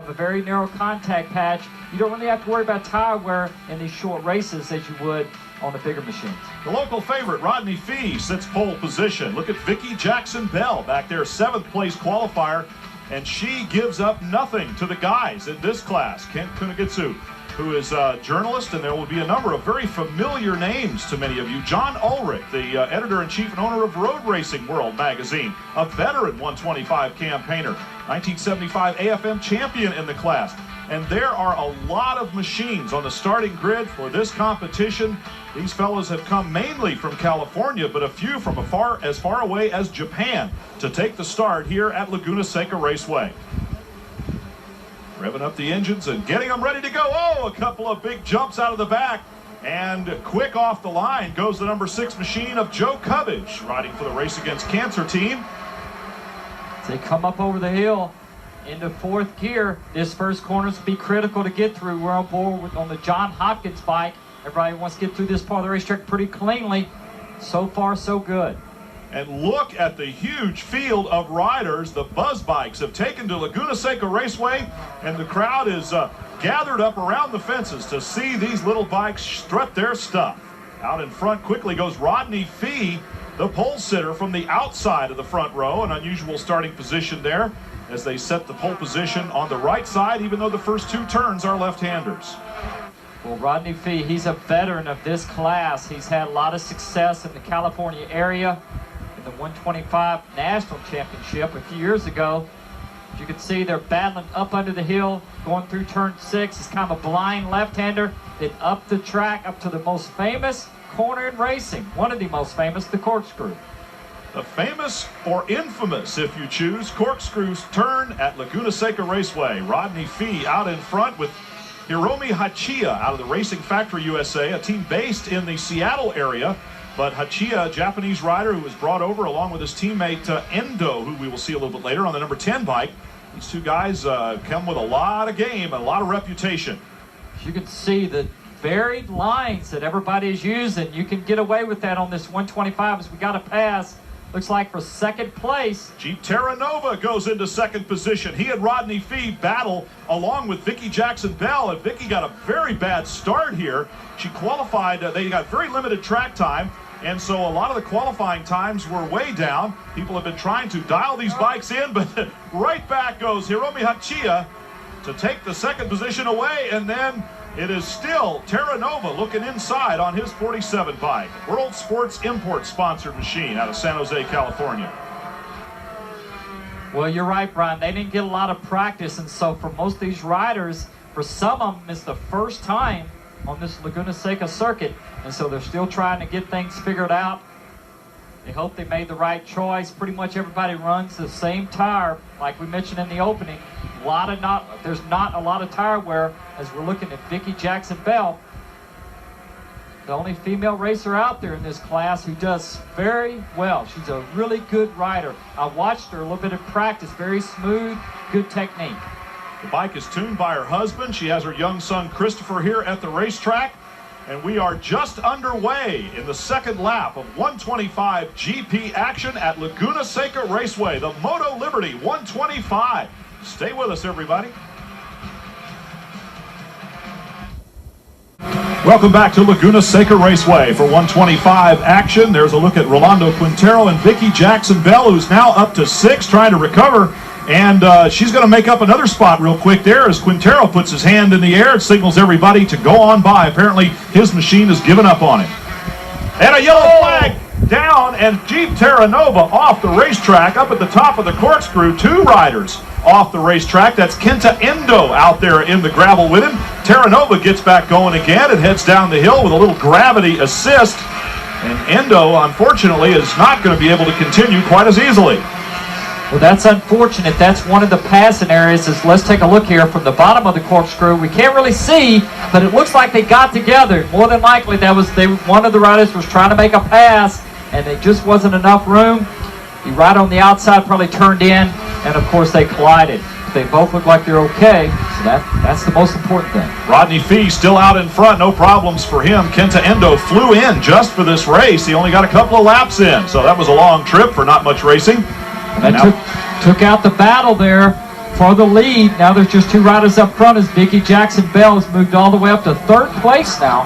A very narrow contact patch. You don't really have to worry about tire wear in these short races as you would on the bigger machines. The local favorite, Rodney Fee, sits pole position. Look at Vicki Jackson-Bell back there, 7th place qualifier, and she gives up nothing to the guys in this class. Kent Kunigitsu, who is a journalist, and there will be a number of very familiar names to many of you. John Ulrich, the editor-in-chief and owner of Road Racing World magazine, a veteran 125 campaigner, 1975 AFM champion in the class. And there are a lot of machines on the starting grid for this competition. These fellows have come mainly from California, but a few from as far away as Japan to take the start here at Laguna Seca Raceway. Revving up the engines and getting them ready to go. Oh, a couple of big jumps out of the back. And quick off the line goes the number 6 machine of Joe Cubbage, riding for the Race Against Cancer team. They come up over the hill into 4th gear. This first corner will be critical to get through. We're on board on the John Hopkins bike. Everybody wants to get through this part of the racetrack pretty cleanly. So far, so good. And look at the huge field of riders the Buzz Bikes have taken to Laguna Seca Raceway, and the crowd is gathered up around the fences to see these little bikes strut their stuff. Out in front quickly goes Rodney Fee, the pole sitter from the outside of the front row. An unusual starting position there as they set the pole position on the right side, even though the first 2 turns are left-handers. Well, Rodney Fee, he's a veteran of this class. He's had a lot of success in the California area. In the 125 National Championship a few years ago. As you can see, they're battling up under the hill, going through turn 6. He's kind of a blind left-hander. Then up the track, up to the most famous corner in racing, one of the most famous, the corkscrew. The famous or infamous, if you choose, corkscrews turn at Laguna Seca Raceway. Rodney Fee out in front with Hiromi Hachiya out of the Racing Factory USA, a team based in the Seattle area. But Hachiya, a Japanese rider who was brought over along with his teammate Endo, who we will see a little bit later on the number 10 bike. These 2 guys come with a lot of game and a lot of reputation. You can see the varied lines that everybody is using. You can get away with that on this 125 as we got a pass. Looks like for 2nd place. Geep Terranova goes into 2nd position. He and Rodney Fee battle along with Vicki Jackson-Bell, and Vicki got a very bad start here. She qualified, they got very limited track time, and so a lot of the qualifying times were way down. People have been trying to dial these bikes in, but right back goes Hiromi Hachiya to take the 2nd position away, and then it is still Terranova looking inside on his 47 bike. World Sports Import sponsored machine out of San Jose, California. Well, you're right, Brian. They didn't get a lot of practice, and so for most of these riders, for some of them, it's the first time on this Laguna Seca circuit, and so they're still trying to get things figured out. They hope they made the right choice. Pretty much everybody runs the same tire, like we mentioned in the opening. There's not a lot of tire wear as we're looking at Vicki Jackson-Bell, the only female racer out there in this class who does very well. She's a really good rider. I watched her a little bit in practice, very smooth, good technique. The bike is tuned by her husband. She has her young son Christopher here at the racetrack. And we are just underway in the 2nd lap of 125 GP action at Laguna Seca Raceway, the Moto Liberty 125. Stay with us, everybody. Welcome back to Laguna Seca Raceway for 125 action. There's a look at Rolando Quintero and Vicki Jackson-Bell, who's now up to 6, trying to recover. And she's going to make up another spot real quick there as Quintero puts his hand in the air and signals everybody to go on by. Apparently, his machine has given up on him. And a yellow flag down, and Geep Terranova off the racetrack up at the top of the corkscrew. 2 riders off the racetrack. That's Kenta Endo out there in the gravel with him. Terranova gets back going again and heads down the hill with a little gravity assist. And Endo, unfortunately, is not going to be able to continue quite as easily. Well, that's unfortunate. That's one of the passing areas. Let's take a look here from the bottom of the corkscrew. We can't really see, but it looks like they got together. More than likely, one of the riders was trying to make a pass, and there just wasn't enough room. The rider on the outside probably turned in, and of course they collided. They both look like they're okay, so that's the most important thing. Rodney Fee still out in front, no problems for him. Kenta Endo flew in just for this race. He only got a couple of laps in, so that was a long trip for not much racing. And took out the battle there for the lead. Now there's just 2 riders up front as Vicki Jackson-Bell has moved all the way up to 3rd place now.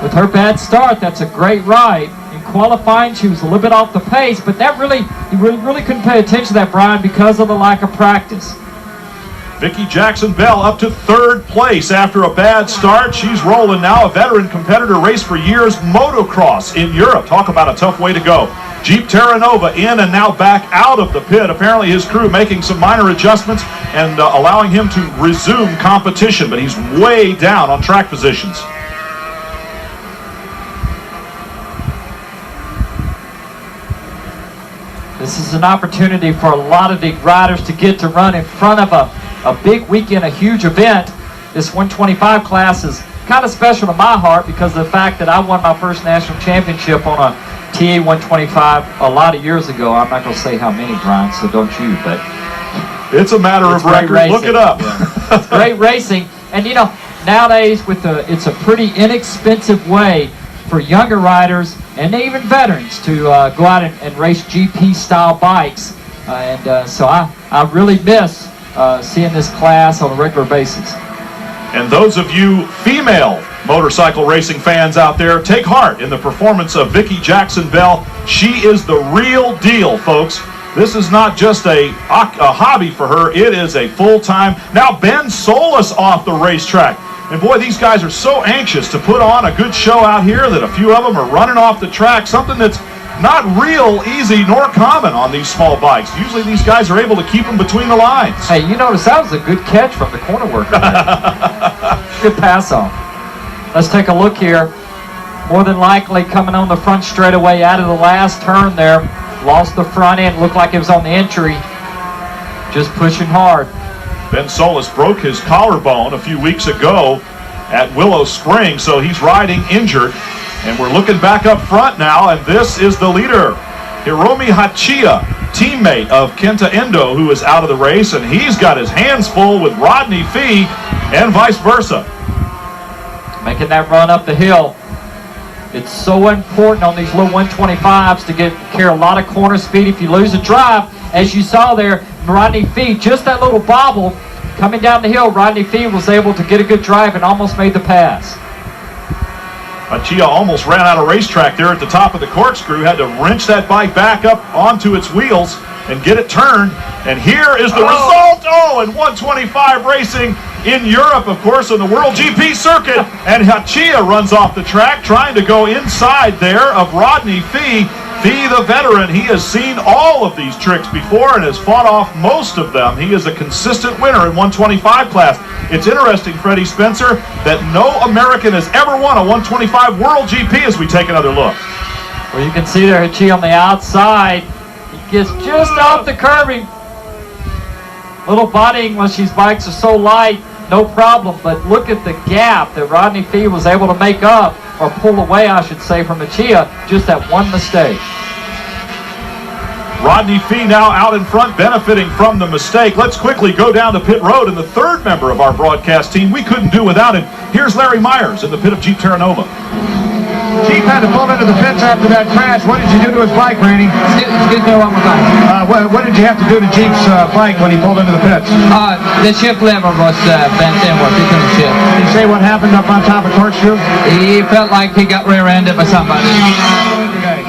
With her bad start, that's a great ride. In qualifying, she was a little bit off the pace, but that you really couldn't pay attention to that, Brian, because of the lack of practice. Vicki Jackson-Bell up to 3rd place after a bad start. She's rolling now. A veteran competitor, raced for years motocross in Europe. Talk about a tough way to go. Geep Terranova in and now back out of the pit. Apparently his crew making some minor adjustments and allowing him to resume competition, but he's way down on track positions. This is an opportunity for a lot of the riders to get to run in front of a big weekend, a huge event. This 125 class is kind of special to my heart because of the fact that I won my first national championship on a TA 125 a lot of years ago. I'm not going to say how many, Brian, so don't you, but it's a matter of record. Look it up. Yeah. It's great racing. And you know, nowadays it's a pretty inexpensive way for younger riders and even veterans to go out and race GP style bikes. So I really miss seeing this class on a regular basis. And those of you female motorcycle racing fans out there, take heart in the performance of Vicki Jackson-Bell. She is the real deal, folks. This is not just a hobby for her. It is a full-time. Now Ben Solis off the racetrack. And boy, these guys are so anxious to put on a good show out here that a few of them are running off the track, something that's not real easy nor common on these small bikes. Usually these guys are able to keep them between the lines. Hey, you notice that was a good catch from the corner worker. Good pass on. Let's take a look here. More than likely coming on the front straightaway out of the last turn there. Lost the front end, looked like it was on the entry. Just pushing hard. Ben Solis broke his collarbone a few weeks ago at Willow Spring, so he's riding injured. And we're looking back up front now, and this is the leader, Hiromi Hachiya, teammate of Kenta Endo, who is out of the race, and he's got his hands full with Rodney Fee and vice versa. Making that run up the hill. It's so important on these low 125s to carry a lot of corner speed. If you lose a drive, as you saw there, Rodney Fee, just that little bobble coming down the hill, Rodney Fee was able to get a good drive and almost made the pass. Hachiya almost ran out of racetrack there at the top of the corkscrew, had to wrench that bike back up onto its wheels and get it turned. And here is the result. And 125 racing in Europe, of course, on the World GP circuit. And Hachiya runs off the track trying to go inside there of Rodney Fee. Fee, the veteran, he has seen all of these tricks before and has fought off most of them. He is a consistent winner in 125 class. It's interesting, Freddie Spencer, that no American has ever won a 125 World GP as we take another look. Well, you can see there Hachiya on the outside. He gets just off the curbing. Little bodying when these bikes are so light, no problem. But look at the gap that Rodney Fee was able to make up, or pull away, I should say, from Hachiya, just that one mistake. Rodney Fee now out in front, benefiting from the mistake. Let's quickly go down to pit road, and the third member of our broadcast team, we couldn't do without him. Here's Larry Myers in the pit of Geep Terranova. Geep had to pull into the pits after that crash. What did you do to his bike, Randy? Excuse me one more time. What did you have to do to Jeep's bike when he pulled into the pits? The shift lever was bent inward. He couldn't shift. Did you say what happened up on top of corkscrew? He felt like he got rear-ended by somebody. Okay.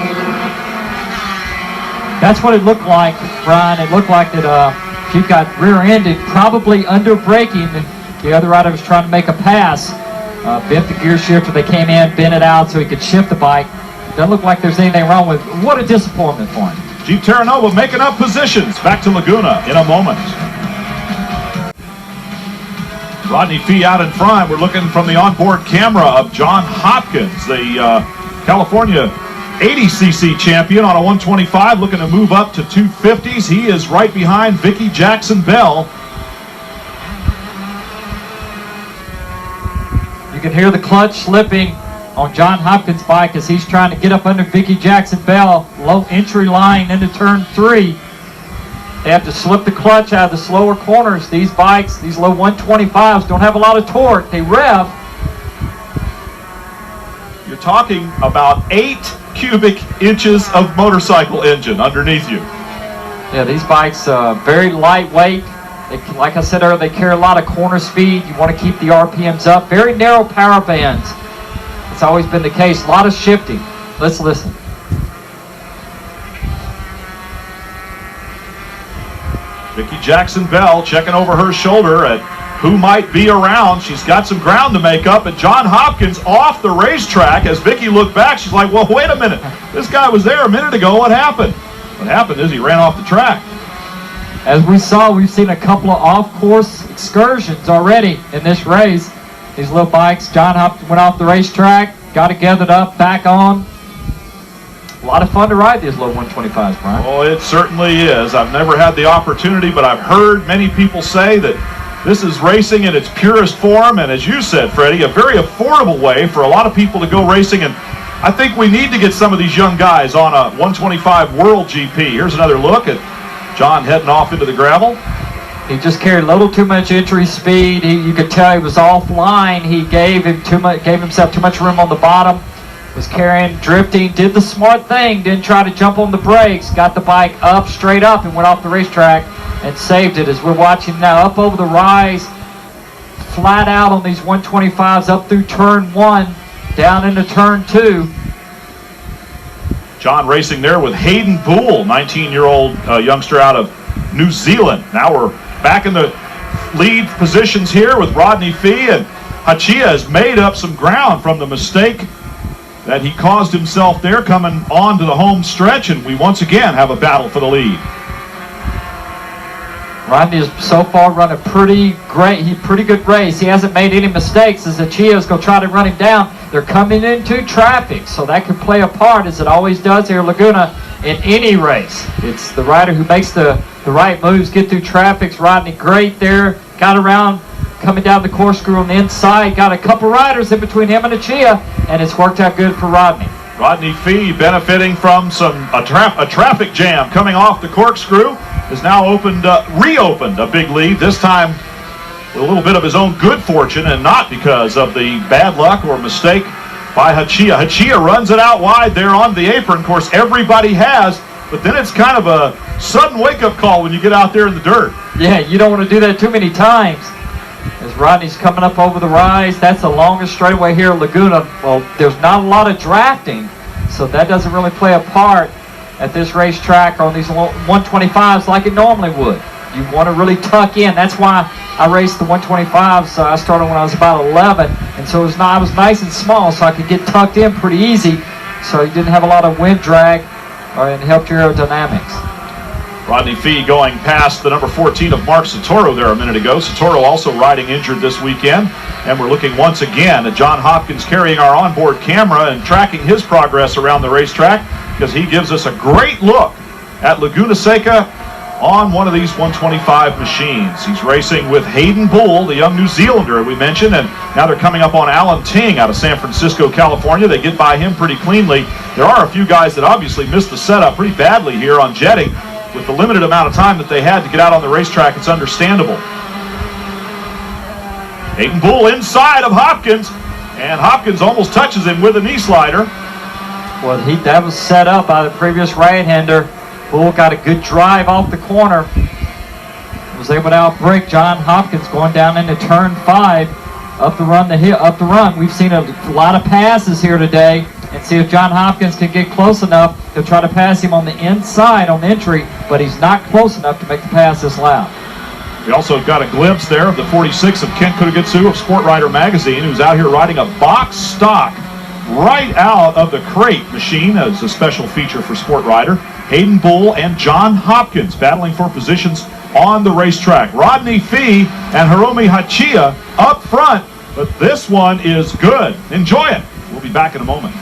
That's what it looked like, Brian. It looked like that Jeep got rear-ended, probably under braking. The other rider was trying to make a pass. Bent the gear shifter. They came in, bent it out so he could shift the bike. Doesn't look like there's anything wrong with it. What a disappointment for him. Geep Terranova making up positions. Back to Laguna in a moment. Rodney Fee out in front. We're looking from the onboard camera of John Hopkins, the California 80cc champion on a 125, looking to move up to 250s. He is right behind Vicki Jackson-Bell. You can hear the clutch slipping on John Hopkins' bike as he's trying to get up under Vicki Jackson-Bell. Low entry line into turn 3. They have to slip the clutch out of the slower corners. These bikes, these low 125s, don't have a lot of torque. They rev. You're talking about 8 cubic inches of motorcycle engine underneath you. Yeah, these bikes very lightweight. Like I said earlier, they carry a lot of corner speed. You want to keep the RPMs up. Very narrow power bands. It's always been the case. A lot of shifting. Let's listen. Vicki Jackson-Bell checking over her shoulder at who might be around. She's got some ground to make up, and John Hopkins off the racetrack. As Vicki looked back, she's like, well, wait a minute. This guy was there a minute ago. What happened? What happened is he ran off the track. As we saw, we've seen a couple of off-course excursions already in this race. These little bikes, John Hopkins went off the racetrack, got it gathered up, back on. A lot of fun to ride these little 125s, Brian. Oh, it certainly is. I've never had the opportunity, but I've heard many people say that this is racing in its purest form, and as you said, Freddie, a very affordable way for a lot of people to go racing, and I think we need to get some of these young guys on a 125 World GP. Here's another look at John heading off into the gravel. He just carried a little too much entry speed. You could tell he was offline. He gave himself too much room on the bottom. Was carrying, drifting, did the smart thing, didn't try to jump on the brakes, got the bike up, straight up, and went off the racetrack and saved it. As we're watching now, up over the rise, flat out on these 125s, up through turn 1, down into turn 2. John racing there with Hayden Boole, 19-year-old youngster out of New Zealand. Now we're back in the lead positions here with Rodney Fee, and Hachia has made up some ground from the mistake that he caused himself there coming on to the home stretch, and we once again have a battle for the lead. Rodney has so far run a pretty good race. He hasn't made any mistakes as Hachia's going to try to run him down. They're coming into traffic, so that could play a part, as it always does here at Laguna in any race. It's the rider who makes the right moves, get through traffic. Rodney great there, got around, coming down the corkscrew on the inside, got a couple riders in between him and Hachia, and it's worked out good for Rodney. Rodney Fee benefiting from a traffic jam coming off the corkscrew, has now reopened a big lead, this time with a little bit of his own good fortune and not because of the bad luck or mistake by Hachia. Hachia runs it out wide there on the apron. Of course, everybody has, but then it's kind of a sudden wake-up call when you get out there in the dirt. Yeah, you don't want to do that too many times. As Rodney's coming up over the rise, that's the longest straightaway here at Laguna. Well, there's not a lot of drafting, so that doesn't really play a part at this racetrack on these 125s like it normally would. You want to really tuck in. That's why I raced the 125s. I started when I was about 11, and so I was nice and small, so I could get tucked in pretty easy, so you didn't have a lot of wind drag, and it helped your aerodynamics. Rodney Fee going past the number 14 of Mark Sotoro there a minute ago. Sotoro also riding injured this weekend. And we're looking once again at John Hopkins carrying our onboard camera and tracking his progress around the racetrack, because he gives us a great look at Laguna Seca on one of these 125 machines. He's racing with Hayden Boole, the young New Zealander we mentioned, and now they're coming up on Alan Ting out of San Francisco, California. They get by him pretty cleanly. There are a few guys that obviously missed the setup pretty badly here on jetting. With the limited amount of time that they had to get out on the racetrack, it's understandable. Hayden Boole inside of Hopkins, and Hopkins almost touches him with a knee slider. Well, that was set up by the previous right-hander. Boole got a good drive off the corner. Was able to outbrake John Hopkins going down into turn 5, up the run. We've seen a lot of passes here today, and see if John Hopkins can get close enough. He'll try to pass him on the inside on the entry, but he's not close enough to make the pass this loud. We also got a glimpse there of the 46 of Kent Kutagutsu of Sport Rider Magazine, who's out here riding a box stock right out of the crate machine as a special feature for Sport Rider. Hayden Boole and John Hopkins battling for positions on the racetrack. Rodney Fee and Hiromi Hachia up front, but this one is good. Enjoy it. We'll be back in a moment.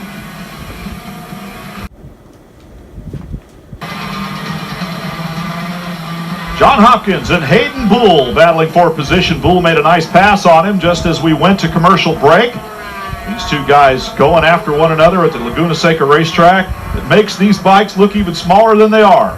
John Hopkins and Hayden Boole battling for position. Boole made a nice pass on him just as we went to commercial break. These two guys going after one another at the Laguna Seca racetrack. It makes these bikes look even smaller than they are.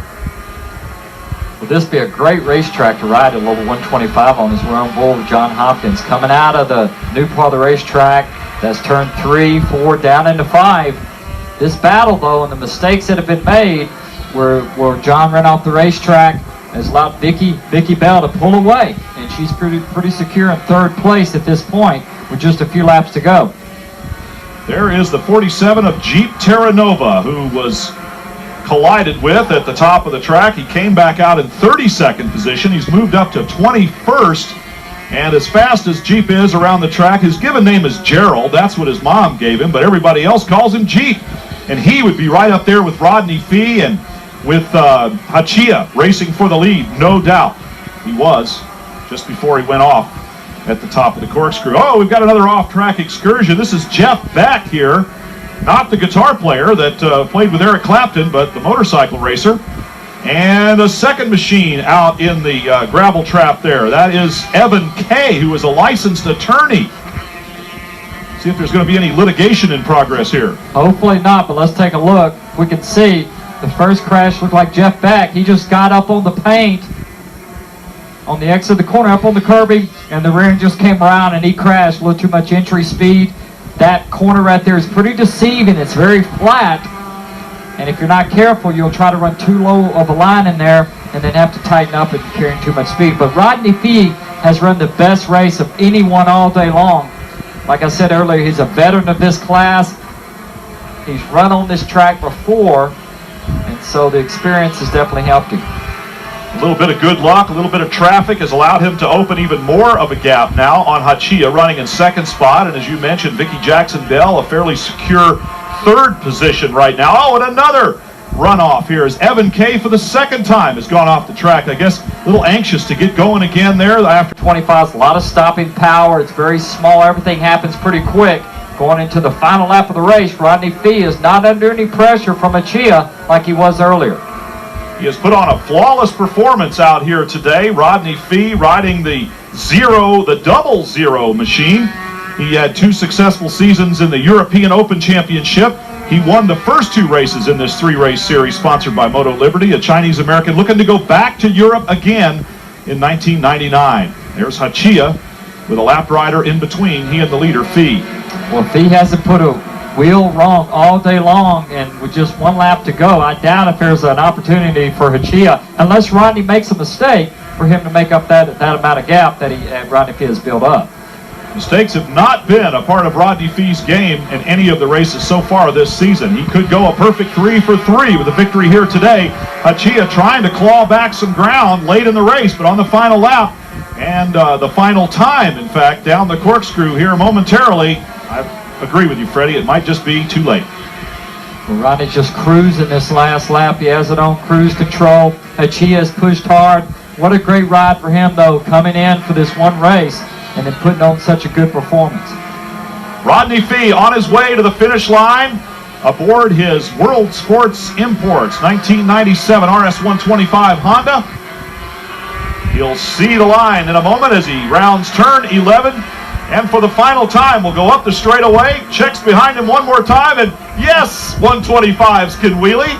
Will this be a great racetrack to ride at level 125 on, as we're on board with John Hopkins coming out of the new part of the racetrack. That's turn 3, 4, down into 5. This battle, though, and the mistakes that have been made where John ran off the racetrack, has allowed Vicky Bell to pull away, and she's pretty secure in third place at this point with just a few laps to go. There is the 47 of Geep Terranova, who was collided with at the top of the track. He came back out in 32nd position. He's moved up to 21st. And as fast as Geep is around the track, his given name is Gerald. That's what his mom gave him, but everybody else calls him Geep. And he would be right up there with Rodney Fee and with Hachia racing for the lead, no doubt. He was just before he went off at the top of the corkscrew. Oh, we've got another off-track excursion. This is Jeff Beck here, not the guitar player that played with Eric Clapton, but the motorcycle racer. And a second machine out in the gravel trap there. That is Evan Kay, who is a licensed attorney. See if there's going to be any litigation in progress here. Hopefully not, but let's take a look. We can see the first crash looked like Jeff Beck. He just got up on the paint on the exit of the corner, up on the curbing, and the rear end just came around and he crashed. A little too much entry speed. That corner right there is pretty deceiving. It's very flat. And if you're not careful, you'll try to run too low of a line in there and then have to tighten up and carrying too much speed. But Rodney Fee has run the best race of anyone all day long. Like I said earlier, he's a veteran of this class. He's run on this track before, and so the experience has definitely helped him. A little bit of good luck, a little bit of traffic has allowed him to open even more of a gap now on Hachia, running in second spot. And as you mentioned, Vicky Jackson-Bell, a fairly secure third position right now. Oh, and another runoff here as Evan Kay for the second time has gone off the track. I guess a little anxious to get going again there after 25. A lot of stopping power. It's very small. Everything happens pretty quick. Going into the final lap of the race, Rodney Fee is not under any pressure from Hachia like he was earlier. He has put on a flawless performance out here today. Rodney Fee riding the double zero machine. He had 2 successful seasons in the European Open Championship. He won the first 2 races in this 3-race series sponsored by Moto Liberty, a Chinese-American looking to go back to Europe again in 1999. There's Hachia with a lap rider in between he and the leader, Fee. Well, Fee hasn't put a wheel wrong all day long, and with just 1 lap to go, I doubt if there's an opportunity for Hachia, unless Rodney makes a mistake, for him to make up that amount of gap that Rodney Fee has built up. Mistakes have not been a part of Rodney Fee's game in any of the races so far this season. He could go a perfect 3 for 3 with a victory here today. Hachia trying to claw back some ground late in the race, but on the final lap and the final time, in fact, down the corkscrew here momentarily, I agree with you, Freddie. It might just be too late. Well, Rodney's just cruising this last lap. He has it on cruise control. Hachia has pushed hard. What a great ride for him, though, coming in for this one race and then putting on such a good performance. Rodney Fee on his way to the finish line aboard his World Sports Imports 1997 RS-125 Honda. He'll see the line in a moment as he rounds turn 11. And for the final time, we'll go up the straightaway, checks behind him one more time, and yes, 125s can wheelie.